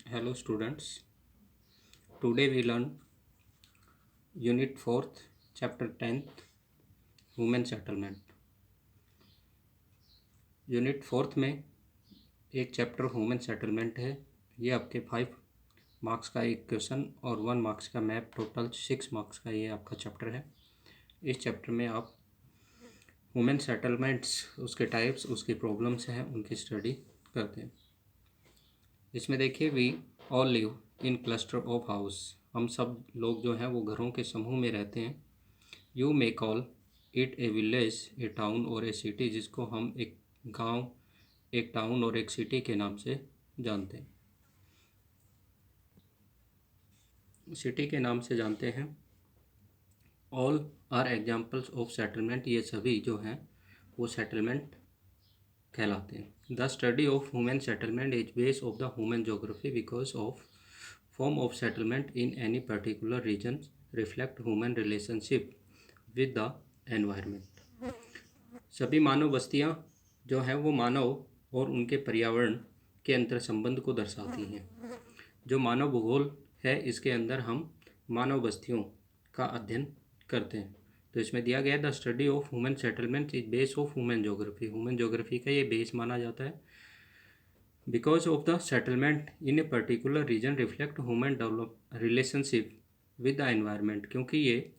Hello students. Today we learn Unit 4th, Chapter 10th, Human Settlement. Unit 4th में एक chapter human settlement है। ये आपके 5 marks का एक क्वेश्चन और 1 मार्क्स का मैप, टोटल 6 मार्क्स का ये आपका चैप्टर है। इस चैप्टर में आप ह्यूमन सेटलमेंट्स, उसके टाइप्स, उसकी प्रॉब्लम्स हैं, उनकी स्टडी करते हैं। इसमें देखिए, we all live in cluster of house. हम सब लोग जो हैं वो घरों के समूह में रहते हैं। You may call it A village, A town और ए सिटी, जिसको हम एक गांव, एक टाउन और एक सिटी के नाम से जानते हैं, सिटी के नाम से जानते हैं। All are examples of settlement, ये सभी जो हैं वो सेटलमेंट कहलाते हैं। The study of human settlement is base of the human geography because of form of settlement in any particular region reflect human relationship with the environment. सभी मानव बस्तियां जो हैं वो मानव और उनके पर्यावरण के अंतर संबंध को दर्शाती हैं। जो मानव भूगोल है, इसके अंदर हम मानव बस्तियों का अध्ययन करते हैं। तो इसमें दिया गया the study of human settlement is base of human geography. Human geography का ये बेस माना जाता है। Because of the settlement in a particular region reflect human develop relationship with the environment, क्योंकि ये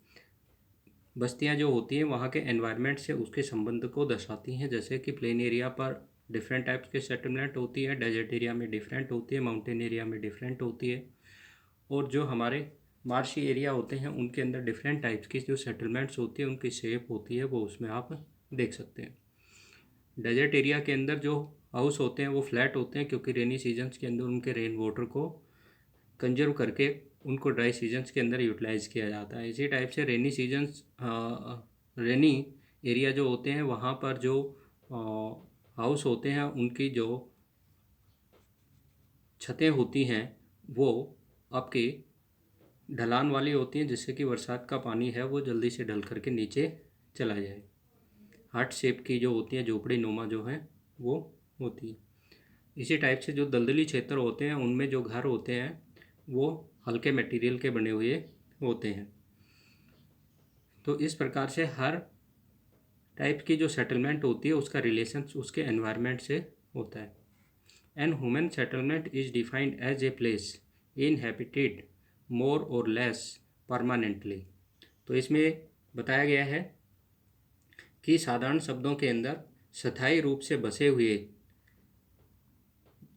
बस्तियां जो होती हैं वहाँ के एनवायरनमेंट से उसके संबंध को दर्शाती हैं। जैसे कि प्लेन एरिया पर डिफरेंट टाइप्स के सेटलमेंट होती है, डेजर्ट एरिया में डिफरेंट होती है, माउंटेन एरिया में डिफरेंट होती है, और जो हमारे मार्शी एरिया होते हैं उनके अंदर डिफरेंट टाइप्स की जो सेटलमेंट्स होती है, उनकी शेप होती है, वो उसमें आप देख सकते हैं। डेजर्ट एरिया के अंदर जो हाउस होते हैं वो फ्लैट होते हैं, क्योंकि रेनी सीजन्स के अंदर उनके रेन वाटर को कंजर्व करके उनको ड्राई सीजन्स के अंदर यूटिलाइज़ किया जाता है। इसी टाइप से रेनी एरिया जो होते हैं वहाँ पर जो हाउस होते हैं उनकी जो छतें होती हैं वो आपकी ढलान वाली होती हैं, जिससे कि बरसात का पानी है वो जल्दी से ढल करके नीचे चला जाए। हार्ट शेप की जो होती है, झोपड़ी नुमा जो है वो होती है। इसी टाइप से जो दलदली क्षेत्र होते हैं उनमें जो घर होते हैं वो हल्के मटेरियल के बने हुए होते हैं। तो इस प्रकार से हर टाइप की जो सेटलमेंट होती है उसका रिलेशन उसके एनवायरनमेंट से होता है। An human settlement is defined as a place inhabited more or less permanently. तो इसमें बताया गया है कि साधारण शब्दों के अंदर स्थायी रूप से बसे हुए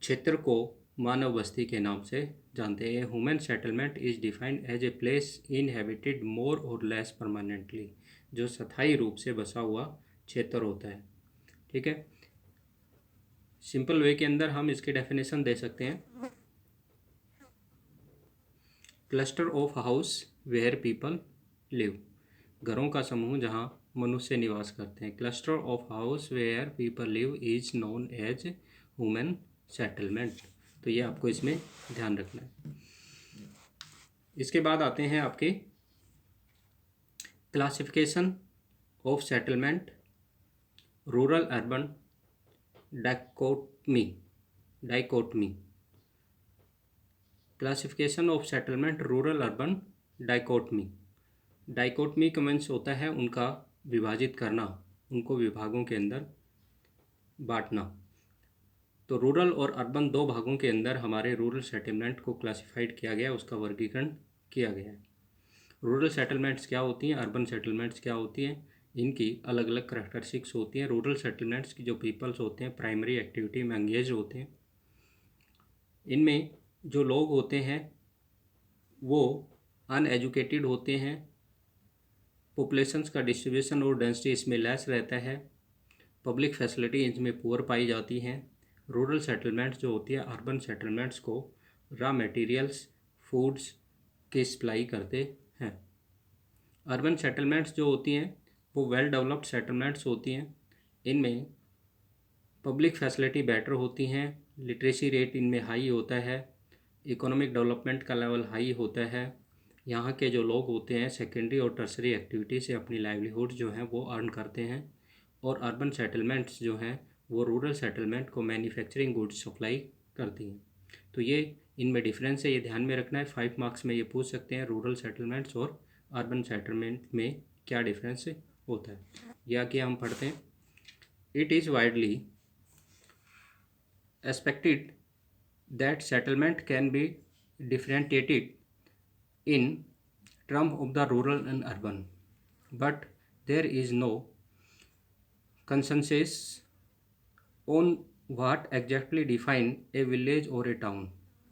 क्षेत्र को मानव बस्ती के नाम से जानते हैं। Human settlement is defined as a place inhabited more or less permanently, जो स्थायी रूप से बसा हुआ क्षेत्र होता है। ठीक है, सिंपल वे के अंदर हम इसकी डेफिनेशन दे सकते हैं। Cluster of house where people live, घरों का समूह जहाँ मनुष्य निवास करते हैं। Cluster of house where people live is known as human settlement. तो ये आपको इसमें ध्यान रखना है। इसके बाद आते हैं आपके classification of settlement, rural urban dichotomy. Classification of settlement rural urban dichotomy. Dichotomy का मीन्स होता है उनका विभाजित करना, उनको विभागों के अंदर बांटना। तो रूरल और अर्बन दो भागों के अंदर हमारे रूरल सेटलमेंट को क्लासिफाइड किया गया, उसका वर्गीकरण किया गया है। रूरल सेटलमेंट्स क्या होती हैं, अर्बन सेटलमेंट्स क्या होती हैं, इनकी अलग अलग करैक्टरिस्टिक्स होती हैं। रूरल सेटलमेंट्स की जो पीपल्स होते हैं प्राइमरी एक्टिविटी में एंगेज होते हैं। इनमें जो लोग होते हैं वो अनएजुकेटेड होते हैं, पॉपुलेशंस का डिस्ट्रीब्यूशन और डेंसिटी इसमें लेस रहता है, पब्लिक फैसिलिटी इसमें पुअर पाई जाती हैं। रूरल सेटलमेंट्स जो होती है अर्बन सेटलमेंट्स को रॉ मटेरियल्स, फूड्स की सप्लाई करते हैं। अर्बन सेटलमेंट्स जो होती हैं वो वेल डेवलप्ड सेटलमेंट्स होती हैं। इनमें पब्लिक फैसिलिटी बेटर होती हैं, लिटरेसी रेट इनमें हाई होता है, इकोनॉमिक डेवलपमेंट का लेवल हाई होता है। यहाँ के जो लोग होते हैं सेकेंडरी और टर्सरी एक्टिविटी से अपनी लाइवलीहुड जो है वो अर्न करते हैं। और अर्बन सेटलमेंट्स जो हैं वो रूरल सेटलमेंट को मैन्युफैक्चरिंग गुड्स सप्लाई करती हैं। तो ये इनमें डिफरेंस है, ये ध्यान में रखना है। 5 मार्क्स में ये पूछ सकते हैं रूरल सेटलमेंट्स और अर्बन सेटलमेंट में क्या डिफरेंस होता है। या कि हम पढ़ते हैं, it is widely expected that settlement can be differentiated in terms of the rural and urban, but there is no consensus on what exactly define a village or a town.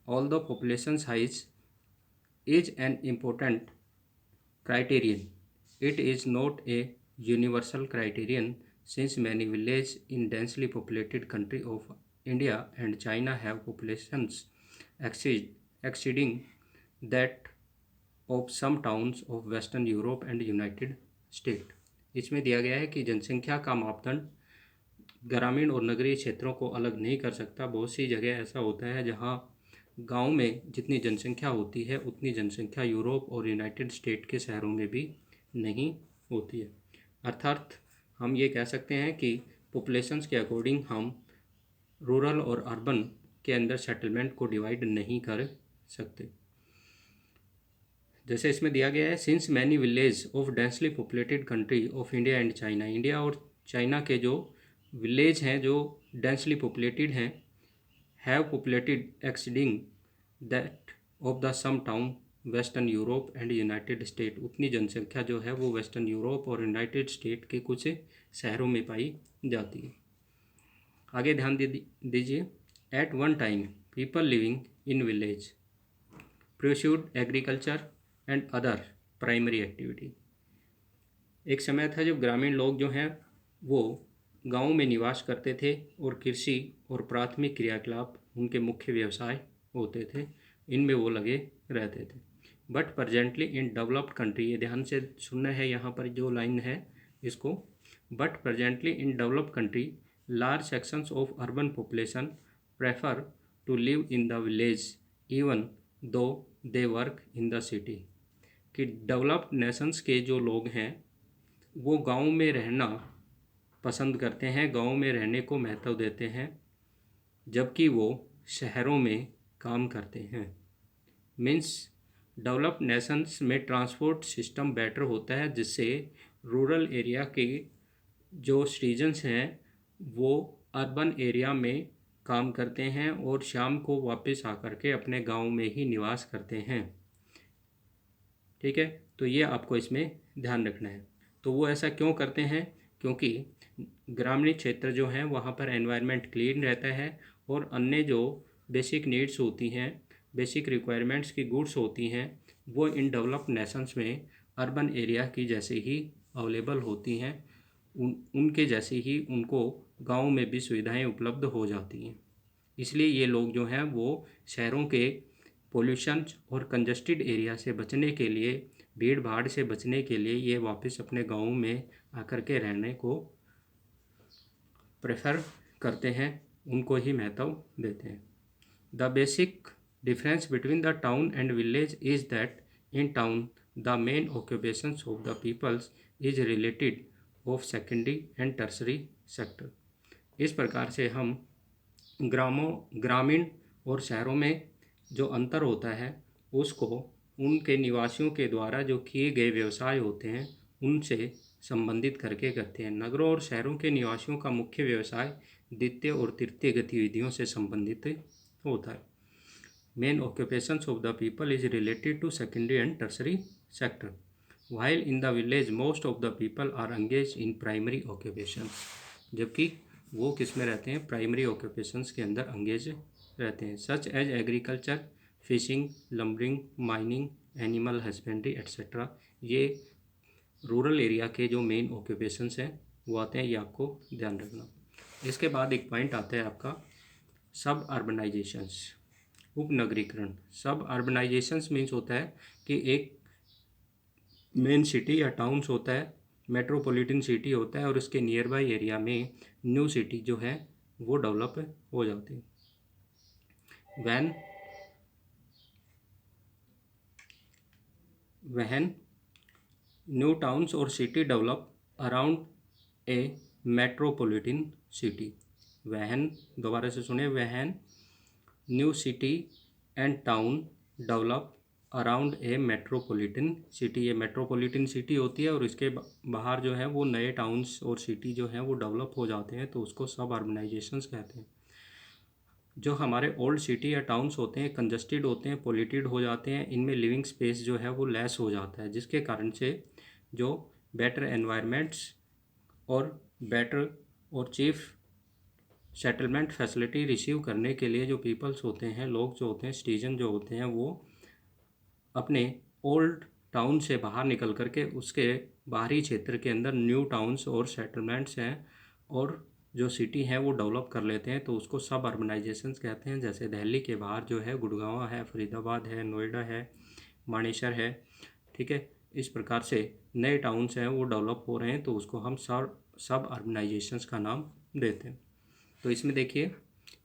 Although population size is an important criterion, it is not a universal criterion since many villages in densely populated country of India and China have populations exceeding that of some towns of Western Europe and United States. इसमें दिया गया है कि जनसंख्या का मापदंड ग्रामीण और नगरीय क्षेत्रों को अलग नहीं कर सकता। बहुत सी जगह ऐसा होता है जहाँ गांव में जितनी जनसंख्या होती है उतनी जनसंख्या यूरोप और यूनाइटेड स्टेट के शहरों में भी नहीं होती है। अर्थात हम ये कह सकते हैं कि पॉपुलेशंस के अकॉर्डिंग हम रूरल और अर्बन के अंदर सेटलमेंट को डिवाइड नहीं कर सकते। जैसे इसमें दिया गया है, since many village of densely populated country of India and China, India और चाइना के जो विलेज हैं जो डेंसली पॉपुलेटेड हैं, have populated exceeding that of the some town western Europe and United State, उतनी जनसंख्या जो है वो वेस्टर्न यूरोप और यूनाइटेड स्टेट के कुछ शहरों में पाई जाती है। आगे ध्यान दीजिए, at one time people living in village pursued agriculture and other primary activity. एक समय था जब ग्रामीण लोग जो हैं वो गाँव में निवास करते थे और कृषि और प्राथमिक क्रियाकलाप उनके मुख्य व्यवसाय होते थे, इनमें वो लगे रहते थे। But presently in developed country, ये ध्यान से सुनना है यहाँ पर जो लाइन है इसको, but presently in developed country large sections of urban population prefer to live in the village even though they work in the city. कि डेवलप्ड नेशंस के जो लोग हैं वो गांव में रहना पसंद करते हैं, गांव में रहने को महत्व देते हैं, जबकि वो शहरों में काम करते हैं। मीन्स डेवलप्ड नेशंस में ट्रांसपोर्ट सिस्टम बेटर होता है, जिससे रूरल एरिया के जो सिटीजन्स हैं वो अर्बन एरिया में काम करते हैं और शाम को वापस आकर के अपने गांव में ही निवास करते हैं। ठीक है, तो ये आपको इसमें ध्यान रखना है। तो वो ऐसा क्यों करते हैं? क्योंकि ग्रामीण क्षेत्र जो हैं वहाँ पर एनवायरनमेंट क्लीन रहता है और अन्य जो बेसिक नीड्स होती हैं, बेसिक रिक्वायरमेंट्स की गुड्स होती हैं, वो इन डेवलप्ड नेशंस में अर्बन एरिया की जैसे ही अवेलेबल होती हैं, उनके जैसे ही उनको गांव में भी सुविधाएं उपलब्ध हो जाती हैं। इसलिए ये लोग जो हैं वो शहरों के पोल्यूशन और कंजस्टेड एरिया से बचने के लिए, भीड़ भाड़ से बचने के लिए ये वापस अपने गाँव में आकर के रहने को प्रेफर करते हैं, उनको ही महत्व देते हैं। The basic difference between the town and village is that in town the main occupations of the peoples is related of secondary and tertiary sector. इस प्रकार से हम ग्रामीण और शहरों में जो अंतर होता है उसको उनके निवासियों के द्वारा जो किए गए व्यवसाय होते हैं उनसे संबंधित करके करते हैं। नगरों और शहरों के निवासियों का मुख्य व्यवसाय द्वितीय और तृतीय गतिविधियों से संबंधित होता है। Main occupations of the people is related to secondary and tertiary sector, while in the village most of the people are engaged in primary occupations, जबकि वो किस में रहते हैं? प्राइमरी ऑक्यूपेशंस के अंदर एंगेज रहते हैं, such as agriculture, fishing, lumbering, mining, animal husbandry et cetera. ये रूरल एरिया के जो मेन ऑक्यूपेशंस हैं वो आते हैं, ये आपको ध्यान रखना। इसके बाद एक पॉइंट आता है आपका सब अर्बनाइजेशंस, उपनगरीकरण। सब अर्बनाइजेशंस मीन्स होता है कि एक मेन सिटी या टाउन्स होता है, मेट्रोपॉलिटन सिटी होता है और उसके नियर बाई एरिया में न्यू सिटी जो है वो डेवलप हो जाती है। वहन न्यू टाउन्स और city develop around a metropolitan city. वहन, दोबारा से सुने, वहन new city and town develop around a metropolitan city. ये मेट्रोपॉलिटन सिटी होती है और इसके बाहर जो है वो नए टाउन्स और सिटी जो हैं वो डेवलप हो जाते हैं, तो उसको सब अर्बनाइजेशंस कहते हैं। जो हमारे ओल्ड सिटी या टाउन्स होते हैं कंजस्टेड होते हैं, पोल्यूटेड हो जाते हैं, इनमें लिविंग स्पेस जो है वो लेस हो जाता है, जिसके कारण से जो बेटर एनवायरनमेंट्स और बेटर और चीफ सेटलमेंट फैसिलिटी रिसीव करने के लिए जो पीपल्स होते हैं, लोग जो होते हैं, सिटीजन जो होते हैं, वो अपने ओल्ड टाउन से बाहर निकल करके उसके बाहरी क्षेत्र के अंदर न्यू टाउन्स और सेटलमेंट्स हैं और जो सिटी है वो डेवलप कर लेते हैं, तो उसको सब अर्बनाइजेशंस कहते हैं। जैसे दिल्ली के बाहर जो है गुड़गांव है, फरीदाबाद है, नोएडा है, मानेसर है, ठीक है। इस प्रकार से नए टाउन्स हैं वो डेवलप हो रहे हैं, तो उसको हम सब अर्बनाइजेशंस का नाम देते हैं। तो इसमें देखिए,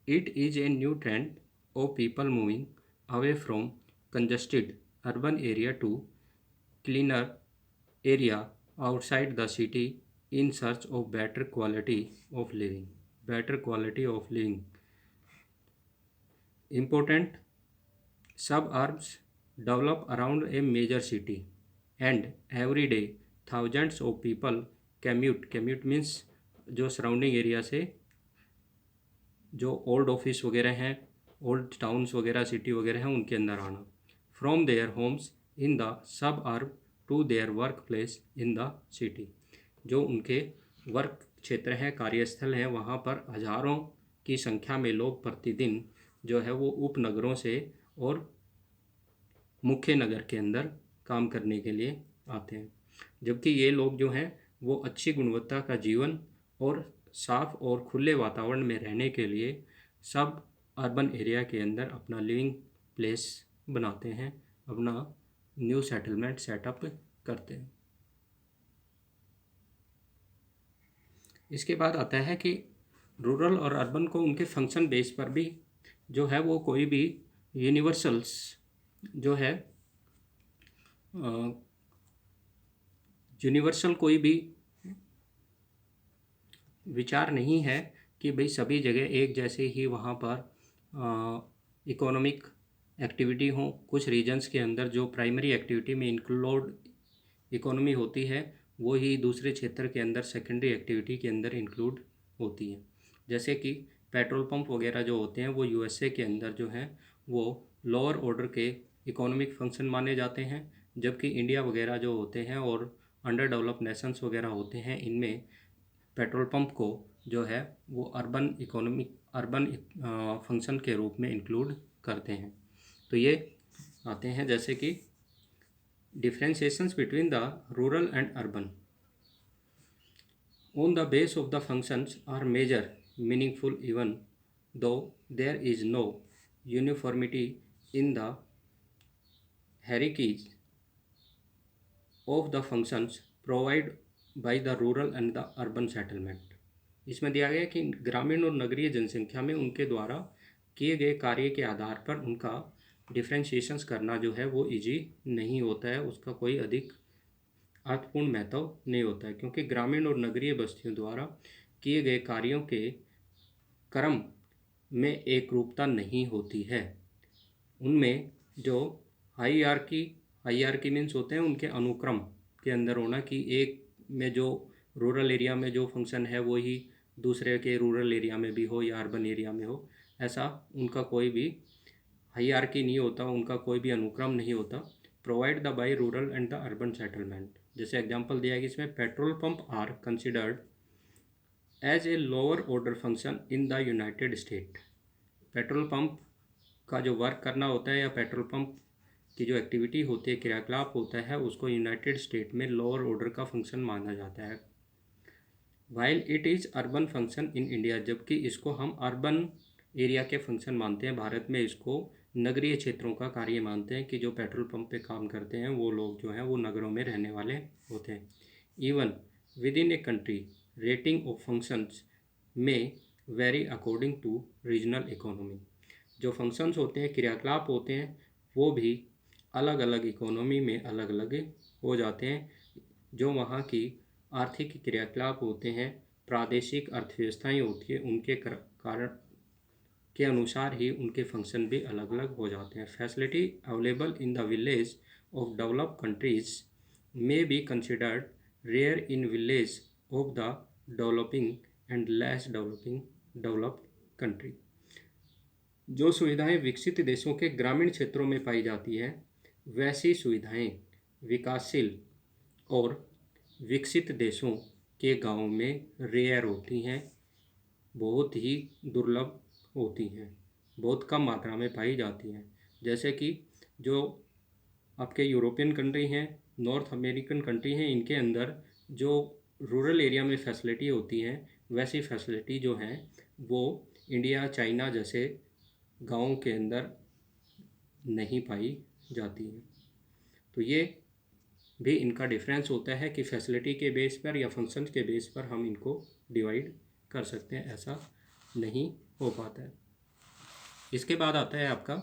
it is a new trend of people moving away from congested urban area to cleaner area outside the city in search of better quality of living. Better quality of living. Important suburbs develop around a major city and every day thousands of people commute. Commute means जो surrounding area से जो old office वगैरह हैं, old towns वगैरह, city वगैरह हैं, उनके अंदर आना। From their homes in the suburb to their work place in the city. जो उनके वर्क क्षेत्र हैं, कार्यस्थल हैं, वहाँ पर हज़ारों की संख्या में लोग प्रतिदिन जो है वो उपनगरों से और मुख्य नगर के अंदर काम करने के लिए आते हैं। जबकि ये लोग जो हैं वो अच्छी गुणवत्ता का जीवन और साफ और खुले वातावरण में रहने के लिए सब अर्बन एरिया के अंदर अपना लिविंग प्लेस बनाते हैं, अपना न्यू सेटलमेंट सेटअप करते हैं। इसके बाद आता है कि रूरल और अर्बन को उनके फंक्शन बेस पर भी जो है वो कोई भी यूनिवर्सल्स जो है यूनिवर्सल कोई भी विचार नहीं है कि भाई सभी जगह एक जैसे ही वहाँ पर इकोनॉमिक एक्टिविटी हो। कुछ रीजन्स के अंदर जो प्राइमरी एक्टिविटी में इंक्लूड इकोनॉमी होती है, वो ही दूसरे क्षेत्र के अंदर सेकेंडरी एक्टिविटी के अंदर इंक्लूड होती है। जैसे कि पेट्रोल पंप वगैरह जो होते हैं वो यूएसए के अंदर जो हैं वो लोअर ऑर्डर के इकोनॉमिक फंक्शन माने जाते हैं, जबकि इंडिया वगैरह जो होते हैं और अंडर डेवलप नेशंस वगैरह होते हैं, इनमें पेट्रोल पंप को जो है वो अर्बन फंक्शन के रूप में इंक्लूड करते हैं। तो ये आते हैं जैसे कि differentiations between the rural and urban on the base of the functions are major meaningful even though there is no uniformity in the hierarchies of the functions provided by the rural and the urban settlement। इसमें दिया गया कि ग्रामीण और नगरीय जनसंख्या में उनके द्वारा किए गए कार्य के आधार पर उनका डिफ्रेंशिएशंस करना जो है वो इजी नहीं होता है, उसका कोई अधिक अर्थपूर्ण महत्व नहीं होता है, क्योंकि ग्रामीण और नगरीय बस्तियों द्वारा किए गए कार्यों के क्रम में एक रूपता नहीं होती है। उनमें जो हाईआर्की मीन्स होते हैं उनके अनुक्रम के अंदर होना, कि एक में जो रूरल एरिया में जो फंक्शन है वो ही दूसरे के रूरल एरिया में भी हो या अर्बन एरिया में हो, ऐसा उनका कोई भी हाईआर्की नहीं होता, उनका कोई भी अनुक्रम नहीं होता। Provided by rural and the urban settlement. जैसे एग्जांपल दिया गया इसमें, petrol pump are considered as a lower order function in the United State. Petrol pump का जो वर्क करना होता है या पेट्रोल पंप की जो एक्टिविटी होती है, क्रियाकलाप होता है, उसको यूनाइटेड स्टेट में लोअर ऑर्डर का फंक्शन माना जाता है। While it is urban function in India, जबकि इसको हम अर्बन एरिया के फंक्शन मानते हैं। भारत में इसको नगरीय क्षेत्रों का कार्य मानते हैं कि जो पेट्रोल पंप पे काम करते हैं वो लोग जो हैं वो नगरों में रहने वाले होते हैं। Even within a country rating of functions में very according to regional economy. जो फंक्शंस होते हैं, क्रियाकलाप होते हैं, वो भी अलग अलग इकोनॉमी में अलग अलग हो जाते हैं। जो वहाँ की आर्थिक क्रियाकलाप होते हैं, प्रादेशिक अर्थव्यवस्थाएं होती है, उनके कारण के अनुसार ही उनके फंक्शन भी अलग अलग हो जाते हैं। Facility available in the village of developed countries may be considered rare in village of the developing and less developed country। जो सुविधाएं विकसित देशों के ग्रामीण क्षेत्रों में पाई जाती है वैसी सुविधाएं विकासशील और विकसित देशों के गांवों में रेयर होती हैं, बहुत ही दुर्लभ होती हैं, बहुत कम मात्रा में पाई जाती हैं। जैसे कि जो आपके यूरोपियन कंट्री हैं, नॉर्थ अमेरिकन कंट्री हैं, इनके अंदर जो रूरल एरिया में फैसिलिटी होती हैं वैसी फैसिलिटी जो हैं वो इंडिया चाइना जैसे गाँव के अंदर नहीं पाई जाती हैं। तो ये भी इनका डिफरेंस होता है कि फैसिलिटी के बेस पर या फंक्शन के बेस पर हम इनको डिवाइड कर सकते हैं, ऐसा नहीं हो पाता है। इसके बाद आता है आपका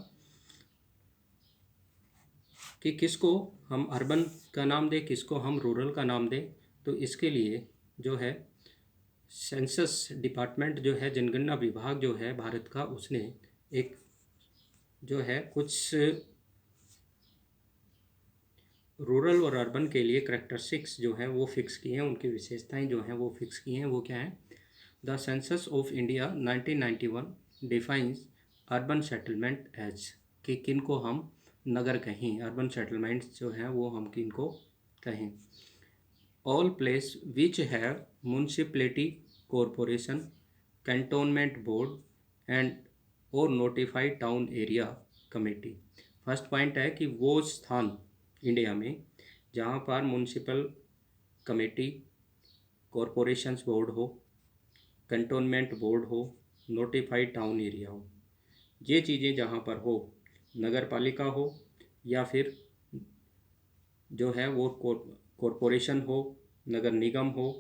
कि किसको हम अर्बन का नाम दें, किसको हम रूरल का नाम दें। तो इसके लिए जो है सेंसस डिपार्टमेंट जो है, जनगणना विभाग जो है भारत का, उसने एक जो है कुछ रूरल और अर्बन के लिए करैक्टरिस्टिक्स जो है वो फिक्स किए हैं, उनकी विशेषताएं जो हैं वो फिक्स की हैं। वो क्या है? The census of India 1991 defines urban settlement as, कि किन को हम नगर कहें, अर्बन सेटलमेंट्स जो हैं वो हम किन को कहें। All place which have municipality corporation cantonment board and or notified town area committee. First point है कि वो स्थान इंडिया में जहाँ पर म्यूनसिपल कमेटी, कॉरपोरेशंस बोर्ड हो, कैंटोनमेंट बोर्ड हो, नोटिफाइड टाउन एरिया हो, ये चीज़ें जहाँ पर हो, नगर पालिका हो या फिर जो है वो कॉरपोरेशन हो, नगर निगम हो,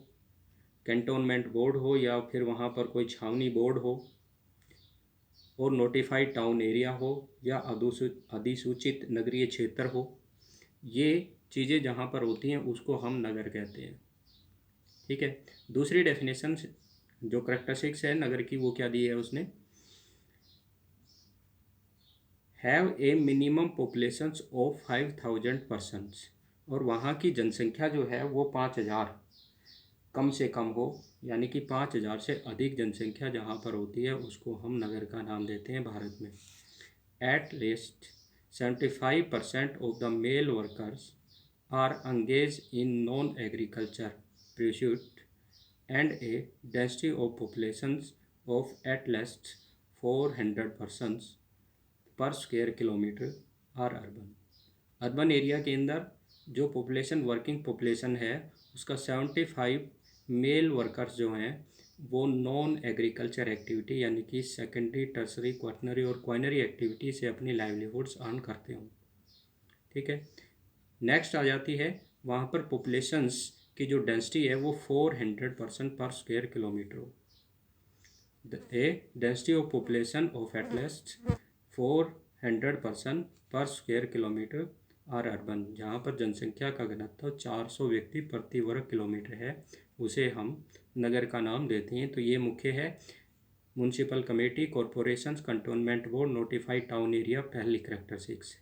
कैंटोनमेंट बोर्ड हो या फिर वहाँ पर कोई छावनी बोर्ड हो, और नोटिफाइड टाउन एरिया हो या अधिसूचित नगरीय क्षेत्र हो, ये चीज़ें जहाँ पर होती हैं उसको हम नगर कहते हैं। ठीक है। दूसरी डेफिनेशन जो करैक्टरिस्टिक्स है नगर की वो क्या दी है उसने? Have a minimum population of 5000 persons, और वहाँ की जनसंख्या जो है वो 5000 कम से कम हो, यानी कि 5000 से अधिक जनसंख्या जहाँ पर होती है उसको हम नगर का नाम देते हैं भारत में। At least 75% of the male workers are engaged in non-agriculture pursuit and a density of populations of at least 400 persons per square kilometre are urban. Urban area के अंदर जो पॉपुलेशन, वर्किंग पॉपुलेशन है उसका 75 मेल वर्कर्स जो हैं वो non agriculture activity यानी कि सेकेंडरी, टर्सरी, क्वाटनरी और क्वाइनरी एक्टिविटी से अपनी लाइवलीहुड्स अर्न करते हों। ठीक है। नेक्स्ट आ जाती है वहाँ पर पॉपुलेशंस की जो डेंसिटी है वो 400% पर स्क्वायर किलोमीटर हो। A density of population of at least 400% per square kilometre are urban, जहाँ पर जनसंख्या का घनत्व 400 व्यक्ति प्रति वर्ग किलोमीटर है उसे हम नगर का नाम देते हैं। तो ये मुख्य है municipal committee, corporation, cantonment board, notified town area, पहली करैक्टरिस्टिक्स।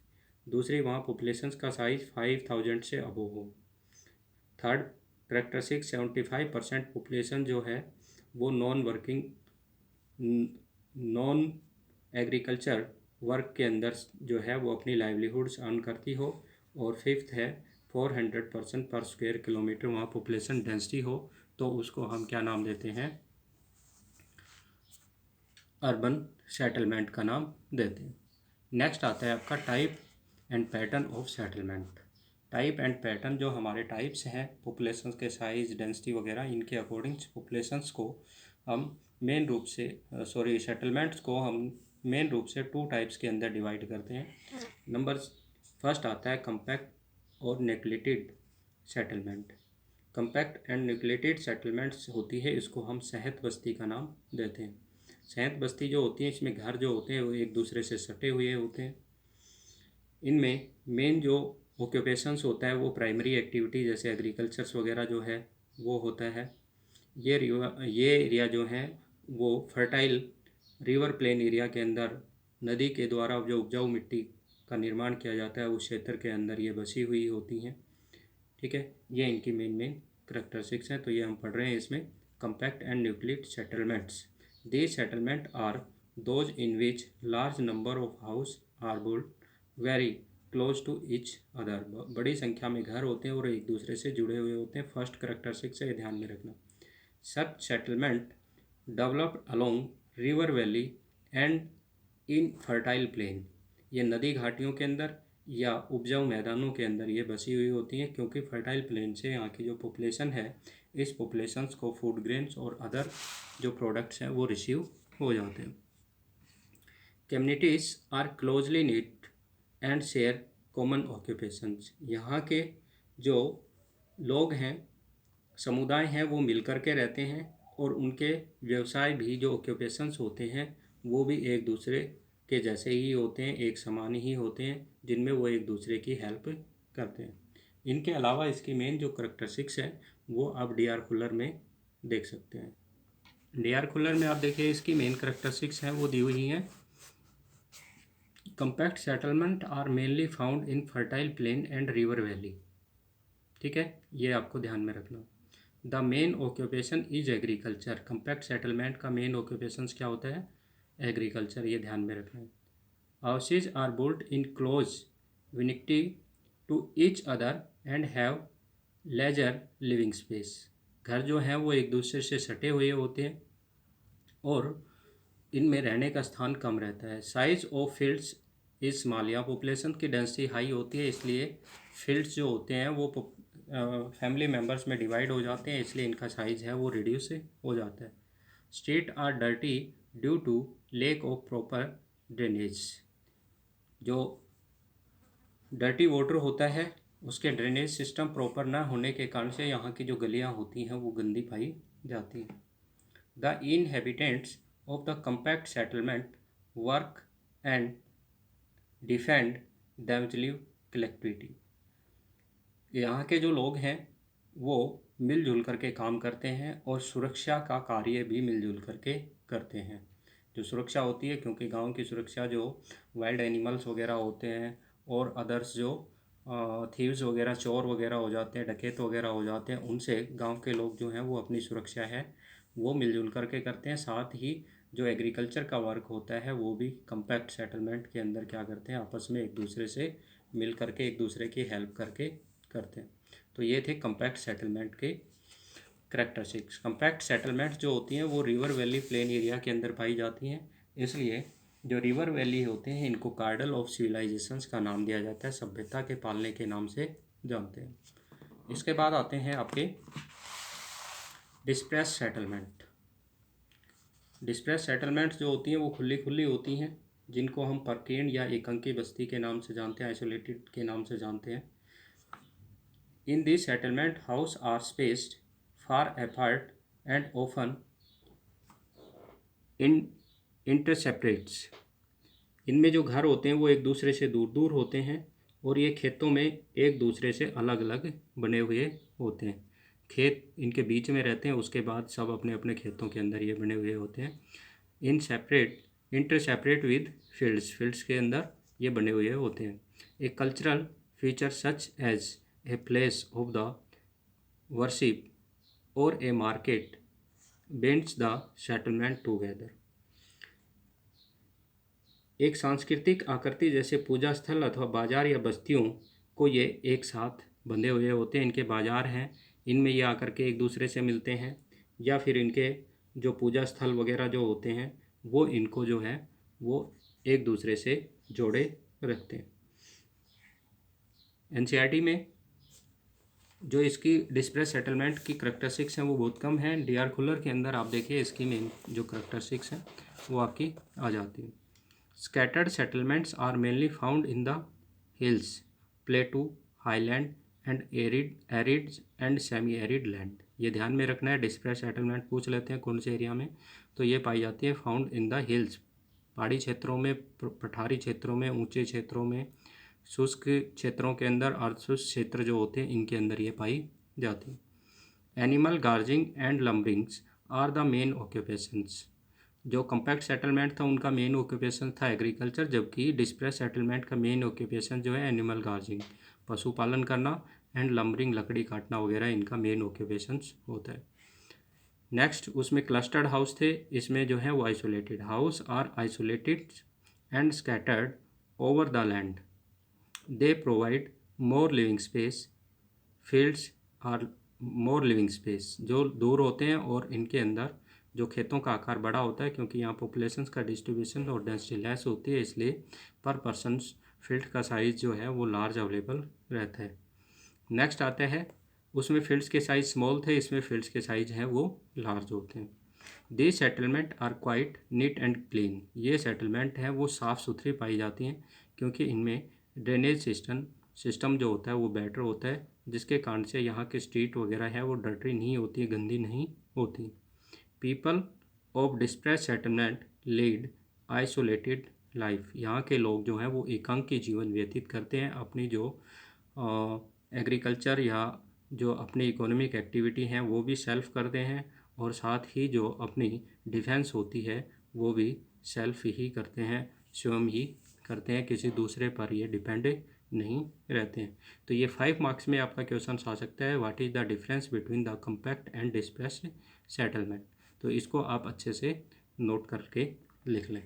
दूसरी वहाँ पॉपुलेशन का साइज 5000 से अबव हो। थर्ड करैक्टरिस्टिक्स 75% पॉपुलेशन जो है वो नॉन एग्रीकल्चर वर्क के अंदर जो है वो अपनी लाइवलीहुड्स अर्न करती हो। और फिफ्थ है 400% पर स्क्वायर किलोमीटर वहाँ पॉपुलेशन डेंसिटी हो, तो उसको हम क्या नाम देते हैं? अर्बन सेटलमेंट का नाम देते हैं। नेक्स्ट आता है आपका type and pattern of settlement. Type and pattern जो हमारे टाइप्स हैं पॉपुलेशन के साइज, डेंसिटी वगैरह, इनके अकॉर्डिंग पॉपुलेशंस को हम मेन रूप से सेटलमेंट्स को हम मेन रूप से 2 टाइप्स के अंदर डिवाइड करते हैं। नंबर फर्स्ट आता है कम्पैक्ट और nucleated settlement. Compact and nucleated settlements होती है, इसको हम सहत बस्ती का नाम देते हैं। सहत बस्ती जो होती है इसमें घर जो होते हैं वो एक दूसरे से सटे हुए होते हैं। इनमें मेन जो ऑक्यूपेशंस होता है वो प्राइमरी एक्टिविटी जैसे एग्रीकल्चर्स वगैरह जो है वो होता है। ये एरिया जो है वो फर्टाइल रिवर प्लेन एरिया के अंदर नदी के द्वारा जो उपजाऊ मिट्टी का निर्माण किया जाता है उस क्षेत्र के अंदर ये बसी हुई होती हैं। ठीक है, ये इनकी मेन करैक्टरिस्टिक्स हैं। तो ये हम पढ़ रहे हैं इसमें। Compact and nucleated settlements, these settlement are those in which large number of house are built very close to each other. बड़ी संख्या में घर होते हैं और एक दूसरे से जुड़े हुए होते हैं। फर्स्ट करैक्टरिस्टिक्स है, ये ध्यान में रखना। Such settlement developed along river valley and in fertile plain, ये नदी घाटियों के अंदर या उपजाऊ मैदानों के अंदर ये बसी हुई होती हैं, क्योंकि फर्टाइल प्लेन से यहाँ की जो पॉपुलेशन है, इस पॉपुलेशंस को फूड ग्रेन्स और अदर जो प्रोडक्ट्स हैं वो रिसीव हो जाते हैं। Communities are closely knit and share common occupations, यहाँ के जो लोग हैं, समुदाय हैं, वो मिलकर के रहते हैं और उनके व्यवसाय भी जो ऑक्यूपेशंस होते हैं वो भी एक दूसरे के जैसे ही होते हैं, एक समान ही होते हैं, जिनमें वो एक दूसरे की हेल्प करते हैं। इनके अलावा इसकी मेन जो करैक्टरिस्टिक्स है वो आप डी.आर. खुल्लर में देख सकते हैं। डी.आर. खुल्लर में आप देखिए इसकी मेन करैक्टरिस्टिक्स हैं वो दी हुई हैं। Compact settlement are mainly found in fertile plain and river valley. ठीक है, ये आपको ध्यान में रखना। The main occupation is agriculture, compact settlement का मेन ऑक्यूपेशन क्या होता है? एग्रीकल्चर, ये ध्यान में रखना है। Houses are built in close vicinity to each other and have lesser living space, घर जो हैं वो एक दूसरे से सटे हुए होते हैं और इनमें रहने का स्थान कम रहता है। Size of fields is small, यहाँ पॉपुलेशन की डेंसिटी हाई होती है, इसलिए फील्ड्स जो होते हैं वो फैमिली मेम्बर्स में डिवाइड हो जाते हैं, इसलिए इनका साइज है वो रिड्यूस हो जाता है। Street are dirty due to lack of proper drainage, जो डर्टी वाटर होता है उसके ड्रेनेज सिस्टम प्रॉपर ना होने के कारण से यहाँ की जो गलियाँ होती हैं वो गंदी पाई जाती हैं। The inhabitants of the compact settlement work and defend them collectivity, यहाँ के जो लोग हैं वो मिलजुल करके काम करते हैं और सुरक्षा का कार्य भी मिलजुल करके करते हैं। जो सुरक्षा होती है, क्योंकि गांव की सुरक्षा जो वाइल्ड एनिमल्स वगैरह होते हैं और अदर्स जो थीव्स वगैरह, चोर वगैरह हो जाते हैं, डकैत वगैरह हो जाते हैं, उनसे गांव के लोग जो हैं वो अपनी सुरक्षा है वो मिलजुल करके करते हैं। साथ ही जो एग्रीकल्चर का वर्क होता है वो भी कंपैक्ट सेटलमेंट के अंदर क्या करते हैं, आपस में एक दूसरे से मिल करके एक दूसरे की हेल्प करके करते हैं। तो ये थे कंपैक्ट सेटलमेंट के करैक्टरिस्टिक्स। कंपैक्ट सेटलमेंट जो होती हैं वो रिवर वैली प्लेन एरिया के अंदर पाई जाती हैं, इसलिए जो रिवर वैली होते हैं इनको कार्डल ऑफ सिविलाइजेशंस का नाम दिया जाता है, सभ्यता के पालने के नाम से जानते हैं। इसके बाद आते हैं आपके डिस्प्रेस सेटलमेंट। डिस्प्रेस सेटलमेंट जो होती हैं वो खुली होती हैं, जिनको हम परकेंड या एकांकी बस्ती के नाम से जानते हैं, आइसोलेटेड के नाम से जानते हैं। In this settlement, houses are spaced far apart and often interseparates. इनमें जो घर होते हैं वो एक दूसरे से दूर होते हैं और ये खेतों में एक दूसरे से अलग अलग बने हुए होते हैं। खेत इनके बीच में रहते हैं, उसके बाद सब अपने अपने खेतों के अंदर ये बने हुए होते हैं। इंटरसेपरेट विद फील्ड्स के अंदर ये बने हुए होते हैं। A cultural feature such as a place of the worship or a market binds the settlement together. एक सांस्कृतिक आकृति जैसे पूजा स्थल अथवा बाजार या बस्तियों को ये एक साथ बंधे हुए होते हैं। इनके बाजार हैं, इनमें ये आकर के एक दूसरे से मिलते हैं, या फिर इनके जो पूजा स्थल वगैरह जो होते हैं वो इनको जो है वो एक दूसरे से जोड़े रखते हैं। एनसीईआरटी में जो इसकी डिस्प्रेस सेटलमेंट की करैक्टरिस्टिक्स हैं वो बहुत कम हैं। डी.आर. खुल्लर के अंदर आप देखिए इसकी मेन जो करैक्टरिस्टिक्स हैं वो आपकी आ जाती हैं। Scattered settlements are mainly found in the hills, plateau, highland and arid and semi arid land. ये ध्यान में रखना है। डिस्प्रेस सेटलमेंट पूछ लेते हैं कौन से एरिया में, तो ये पाई जाती है फाउंड इन द हिल्स, पहाड़ी क्षेत्रों में, पठारी क्षेत्रों में, ऊंचे क्षेत्रों में, शुष्क क्षेत्रों के अंदर, अर्धशुष्क क्षेत्र जो होते हैं इनके अंदर ये पाई जाती है। Animal grazing and lumberings are the main occupations. जो कम्पैक्ट सेटलमेंट था उनका मेन ऑक्यूपेशन था एग्रीकल्चर, जबकि डिस्प्रेस सेटलमेंट का मेन ऑक्यूपेशन जो है एनिमल गार्जिंग, पशुपालन करना एंड लंबरिंग, लकड़ी काटना वगैरह इनका मेन ऑक्यूपेशंस होता है। नेक्स्ट उसमें क्लस्टर्ड हाउस थे, इसमें जो है वो isolated house are isolated and scattered over the land, they provide more living space, fields are more living space, जो दूर होते हैं और इनके अंदर जो खेतों का आकार बड़ा होता है, क्योंकि यहाँ पॉपुलेशंस का डिस्ट्रीब्यूशन और डेंसिटी लेस होती है, इसलिए पर पर्सन फील्ड का साइज़ जो है वो लार्ज अवेलेबल रहता है। नेक्स्ट आते हैं, उसमें फील्ड्स के साइज स्मॉल थे, इसमें फील्ड्स के साइज हैं वो लार्ज होते हैं। The settlement are quite neat and clean, ये सेटलमेंट है वो साफ़ सुथरी पाई जाती हैं, क्योंकि इनमें ड्रेनेज सिस्टम जो होता है वो बेटर होता है, जिसके कारण से यहाँ के स्ट्रीट वगैरह है वो डर्टी नहीं होती है, गंदी नहीं होती। People of dispersed settlement lead isolated life, यहाँ के लोग जो हैं वो एकांकी जीवन व्यतीत करते हैं, अपनी जो एग्रीकल्चर या जो अपनी इकोनॉमिक एक्टिविटी हैं वो भी सेल्फ करते हैं, और साथ ही जो अपनी डिफेंस होती है वो भी सेल्फ ही करते हैं, स्वयं ही करते हैं, किसी दूसरे पर ये डिपेंड नहीं रहते हैं। तो ये 5 मार्क्स में आपका क्वेश्चन आ सकता है, what is the difference between the compact and dispersed settlement. तो इसको आप अच्छे से नोट करके लिख लें।